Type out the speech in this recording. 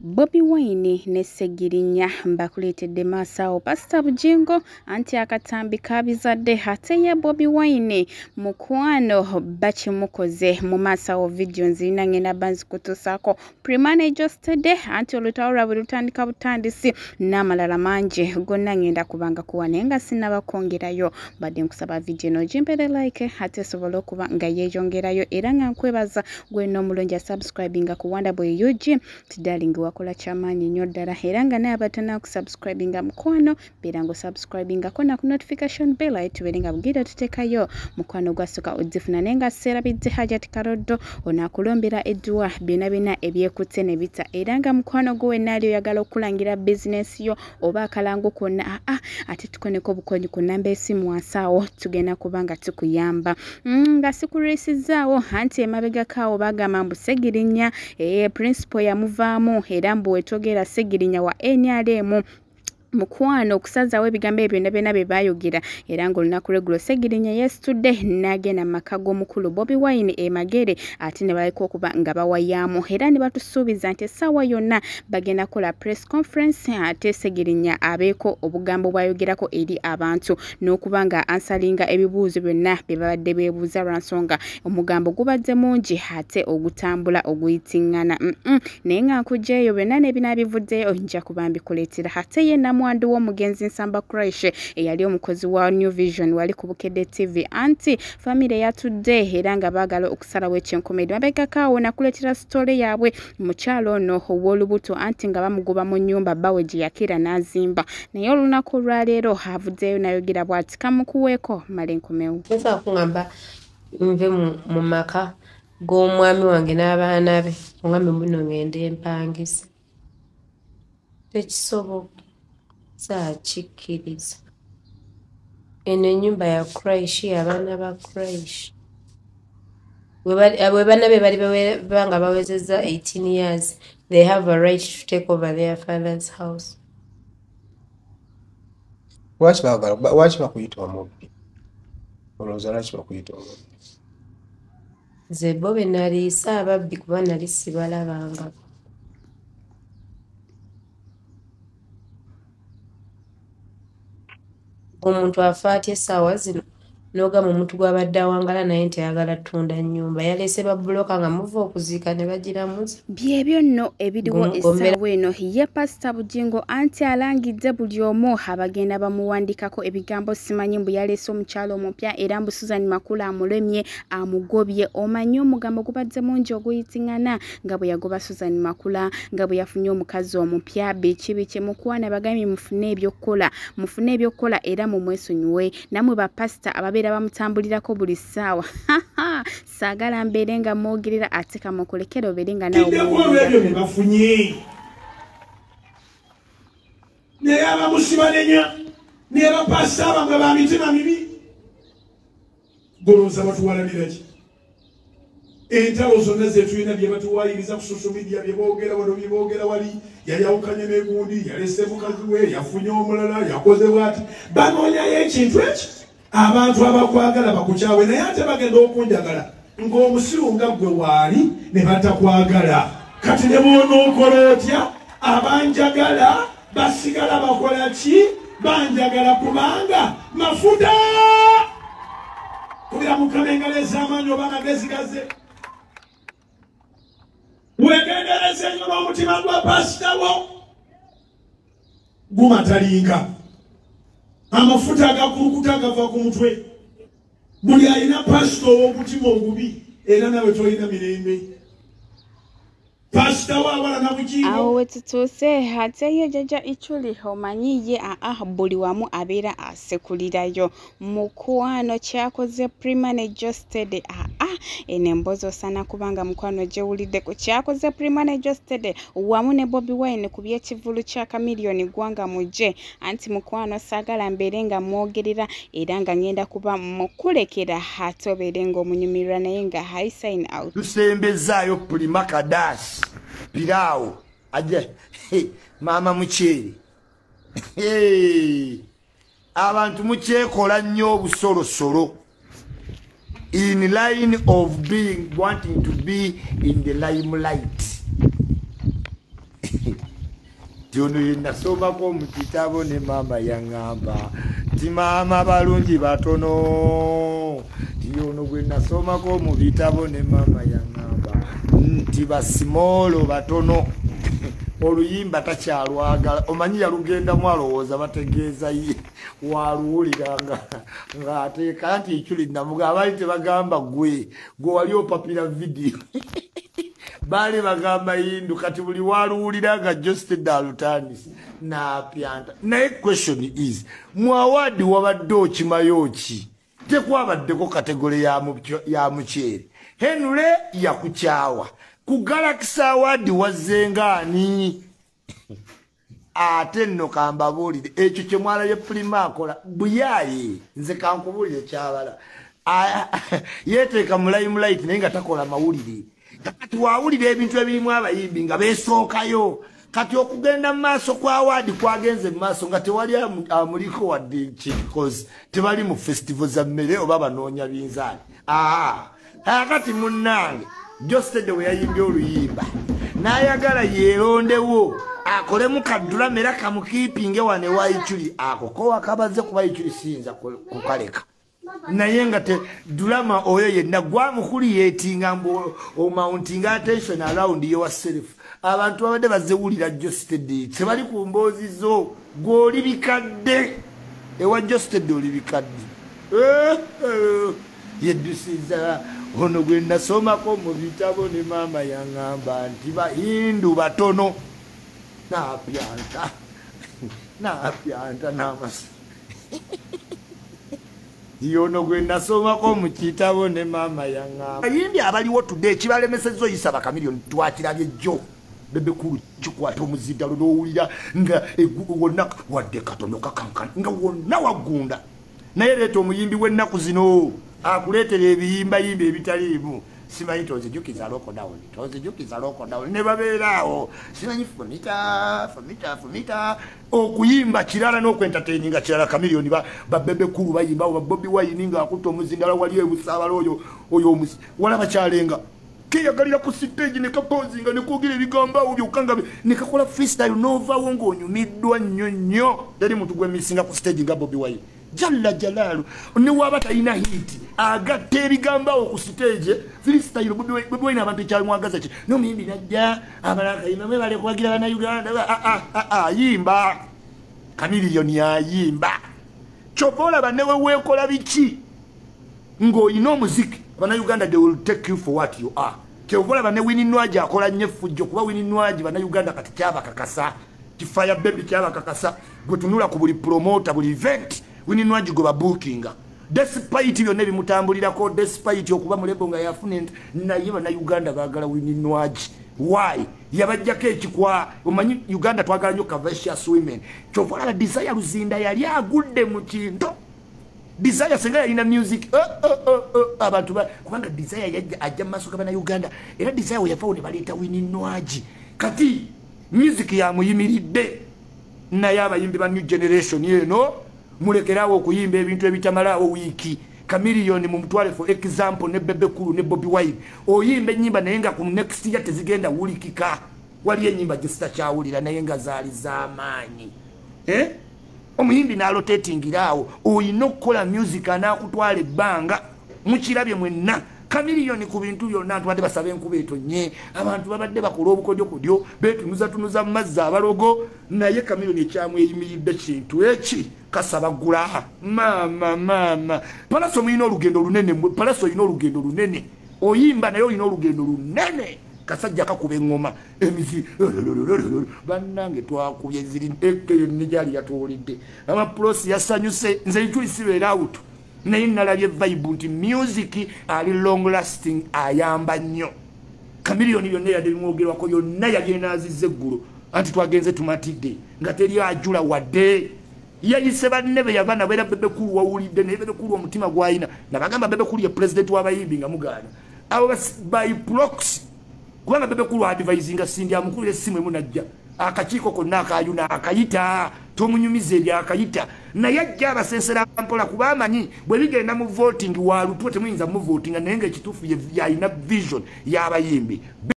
Bobi Wine ne Segirinya mbakuletedde maasawo Pastor Bujingo anti akatambi kabizadde ate ye Bobi Wine mukwano bakimukoze mu maasawo video nzina ngenda banzi kutusako pre-manager stede anti olutawula bulutandika butandisi n'amalala mangi gonna ngenda kubanga kuwanenga sinabakongerayo badde nkusaba video no jimpere like ate sobola okuba nga yeyongerayo era nga nkwebaza gwe n'omulungi subscribinga ku Wonderboy UG tidalingi wakola chamanyi nnyo ddala era nga naye abatana kusubscribinga mukwano beera ngo subscribinga kona ku notification bell ayitubere nga bugira tutekayo mukwano gwasooka odzifuna nenga serabidde hajati karoddo onakulombera edduwa bina ebyekutte ne bita era nga mukwano gwe nali oyagala okulangira business yo oba akalango konna ate tukoneko bukonyi ku namba esimu asaawo tugenda kubanga tukuyamba nga sikurisizzaawo anti emabega kaawo bagamba mbu Segirinya principal yamuvaamu era mbu wetogera Segirinya wa NRM mukwano okusazawo ebigambo ebyo byonna bye bayogera era nga olunaku lweggulo Segirinya yesitudde n'agenda mu maka g'omukulu Bobi Wine emagere ate ne baleka okuba nga bawayamu era ne batusuubiza nti essaawa yonna bagenda kola press conference ate Segirinya abeeko obugambo bwayogerako eri abantu n'okuba nga ansalinga ebibuuzo byonna bye babadde beebuuza lwansonga omugambo gubadde mungi ate ogutambula oguyitiŋŋana naye nga nkugjeeyo byonna n'ebinaabivuddeyo nja kuba mbikuleetera ate ye Mwandu w'omugenzi Nsamba Crash eyali omukozi wa New Vision wali ku Bukedde TV anti family yatudde era nga baagala okusalawo ekyenkomedi mabega kaawo nakuleetera story yaabwe mukyalo ono ow'olubuto anti nga bamugoba mu nnyumba bawe gye yakira n'azimba naye olunaku olwaleero avuddeyo nayogera bw'ati kamukuweeko male nkomewo nsa kuŋŋamba nve mu maka g'omwami wange n'abaana be omwami muno ngende empangisa tekisoboka sakikkiriza eno ennyumba ya Christ abaana ba Christ bwe bana be bali banga bawezezza 18 years they have a right to take over their father's house. Lwaki bakuyita omubbi? Olowooza lwaki bakuyita omubbi? Nze bo be naliisa ababbi kuba nali sibalabanga. Omuntu afaatya essaawa zino n'ogamba omuntu gw'abadde awangala naye nti ayagala ttunda nnyumba yaleese babbuloka nga muva okuziika ne bagiramuza byebyo nno ebiriwo essaawa eno ye Pastor Bujingo anti alangidde buli omu abagenda bamuwandikako ebigambo simanyi mbu yaleese omukyalo omupya era mbu Suzan Makula amulemye amugobye omanyi omugambo gubadde mungi oguyitiŋŋana nga bwe yagoba Suzan Makula nga bwe yafunye omukazi omupya biki mukwana bagambye mufune ebyokukola era mumwesonyiwe namwe bapasita ababeera bamutambulirako buli ssaawa saagala mbeere nga mwogerera ate kamukulekera obeere nga nawe bafunye naye abamusibanenya naye bapasita abanga ba mitima mibi golooza batuwalanira ki entalo zonna zetulina bye batuwayiriza ku social media bye boogera wano bye boogera wali yayawukanye n'egundi yalese mukazi we yafunye omulala yakoze bwati banoonyayo ekintu eki abantu abakwagala bakukyawe naye ate bagenda okunjagala ng'omusiru nga ggwe waali ne batakwagala kati ne boonookola otya abanjagala basigala bakola ki banjagala kubanga mafuta kubira mukama engalo ez'amaanyi oba magazigaze wegendereze nnyo n'omutima gwa pasita wo gumatalinga amafuta agakulukuta agava ku mutwe buli alina pasita ow'omutima ogubi era nawe tolina mirembe pasita wabala na Bujingo awo wetutuuse ate ye jjajja Ichuli omanyi ye buli wamu abeera asekulirayo mukwano kyakoze pre-manager stede eno emboozi osana kubanga mukwano gyewuliddeko kyakoze pre-manager stede wamu ne Bobi Wine ku by'ekivulu kya kamiliyoni gwanga mujje anti mukwano saagala mbeere nga mwogerera era nga ngenda kuba mukulekera ate obeere ng'omunyumirwa naye nga high sign out tusembezaayo pulimakadasi pirao aje mama mucheri abantu muchekola nnyo obusolosolo in line of being wanting to be in the limelight Jono yenasomako mu kitabo ne mama yaŋŋamba ti maama balungi batono. Yono gwe nasomako mu bitabo ne mama yaŋŋamba nti basimolo batono. Oluyimba takyalwagala omanyi yalugendamu alowooza bategeeza ye waluwulira nga ateeka nti ekyuli namuga baali tebagamba gwe wali opapira vidiyo baali bagamba yindu kati buli waluwulira nga Josted alutandise n'apyanta. Naye question is mwawadi wabadde okimayo ki? Tekwabaddeko kategole ya mukyere. Henry yakukyawa ku Galaxy Award wazzengaani ate nno kambabuulire ekyo kye mwala ye Prima akola buyaaye nze kankubuulire kyabala yeeteeka mulayimulaiti naye nga takola mawulire. Kati wawulira ebintu ebirimu abayimbi nga beesookayo kati okugenda mu maaso kwa award kwagenze mu maaso nga tewali amuliko wadde because tebali mu festival za mmere oba banoonya binzaali. Kati munnange Josted we yayimbye oluyimba n'ayagala yeerondewo akolemu kaddulama era kamukiipinge wane wayikyuli ako kowa kabaze kuba yikyuli siyinza kukaleka. Naye nga te dulama oyo yenna gwamukuli yeetinga mbu omounting attention around yourself. Abantu babadde bazewulira Josted tebali ku mboozi zo gw'oli bikadde ewa Josted oli bikadde. Yeddusiza ono gwe nasomako mu bitabo ne maama yaŋŋamba nti bahindu batono n'apyanta n'amasa. Yono gwe nasomako mu kitabo ne maama yaŋŋamba. Bayimbi abaliwo today kibalemesezza oyisa bakamiliyoni twakirabye jjo bebe kulu kikwata omuzindalo n'owulira nga wonna wadde katono kakankana nga wonna wagunda. Naye leeta omuyimbi w'ennaku zino akuleetera ebiyimbayimba ebitaliimu simanyi tonzijukiza loko down ne babeeraawo simanyi fumita okuyimba kirala n'okwentataininga kirala. Kamiliyoni babebe kulu bayimbawo babobi wayini nga akutta omuzindala wali ebusaabala oyo omusi walaba kyalenga keyagalira ku stage ne kapozinga ne kwogera ebigambawo byokka nga ne kakola freestyle n'ovaawo ng'onyumiddwa nnyo teri muntu gwemisinga ku stage nga Bobi Wine jalla jalalu ne waba talina hiti agatta ebigambawo ku stage freestyle Bobi Wine abantu kyamwagaza ki n'omuyimbi najja abalaka imame bale kwagira bana Uganda yimba Kamiliyoni ayimba chopola banewe wekola biki ng'olina omuziki bana Uganda they will take you for what you are. Chopola bane Winnie Nwaji akola nnyo effujjo kuba Winnie Nwaji bana Uganda kati kyaba kakasa kifaya baby kyaba kakasa gwetunula ku buli promoter buli event Winnie Nwaji goba bookinga despite byonna ebimutambulirako despite okuba mulebo nga yafune naye bana Uganda baagala Winnie Nwaji. Why? Yabajjako ekikwa omanyi Uganda twagala nnyo covetous women. Chopola Desire Luzinda yali agudde mu kintu Desire senga yalina music abantu kubanga Desire ajja maaso g'abana Uganda era Desire we yafawo ne baleeta Winnie Nwaji kati music yamuyimiridde naye abayimbi ba new generation yeno mulekerawo okuyimba ebintu ebitamalawo wiiki. Kamiliyoni mu mutwale for example ne Bebe Kulu ne Bobi Wine oyimba ennyimba naye nga ku next year tezigenda wulikika wali ennyimba gyesitakyawulira naye nga zaali z'amaanyi. Omuyimbi n'alotatingirawo oyina okukola music anaakutwala ebbanga mukirabye mwenna. Kamiliyoni ku bintu byonna abantu badde basaba enkuba etonye abantu babadde bakola obukodyokodyo beetunuza mu mazzi abalogo naye Kamiliyoni ekyamweyimiridde kintu eki kasaba gula mama Palaso oyina olugendo lunene oyimba naye oyina olugendo lunene kasajja kakuba eŋŋoma emizi bannange twakubye ziri nejali yatuwulidde amapulosi yasanyuse nze ijuli sibeera awutu naye nalabye vibe nti music ali long lasting ayamba nnyo. Kamiliyoni yonna yadde bimwogerwako yonna yagenazizza eggulu anti twagenze tumatidde nga teri ajula wadde yayise banne be yava nabeera Bebe Kulu wawulidde naye Bebe Kulu omutima gwayina nabagamba Bebe Kulu ye president w'abayimbi nga mugaana abo by proxy kubanga Bebe Kulu advisinga sindi amukulu essimu emu najja akakiiko konna akayuna akayita tomunyumize ebyo akayita naye ajja abasensera mpola kuba amanyi bwe bigenda mu voting walutwe temuyinza mu voting naye nga ekituufu yalina vision y'abayimbi.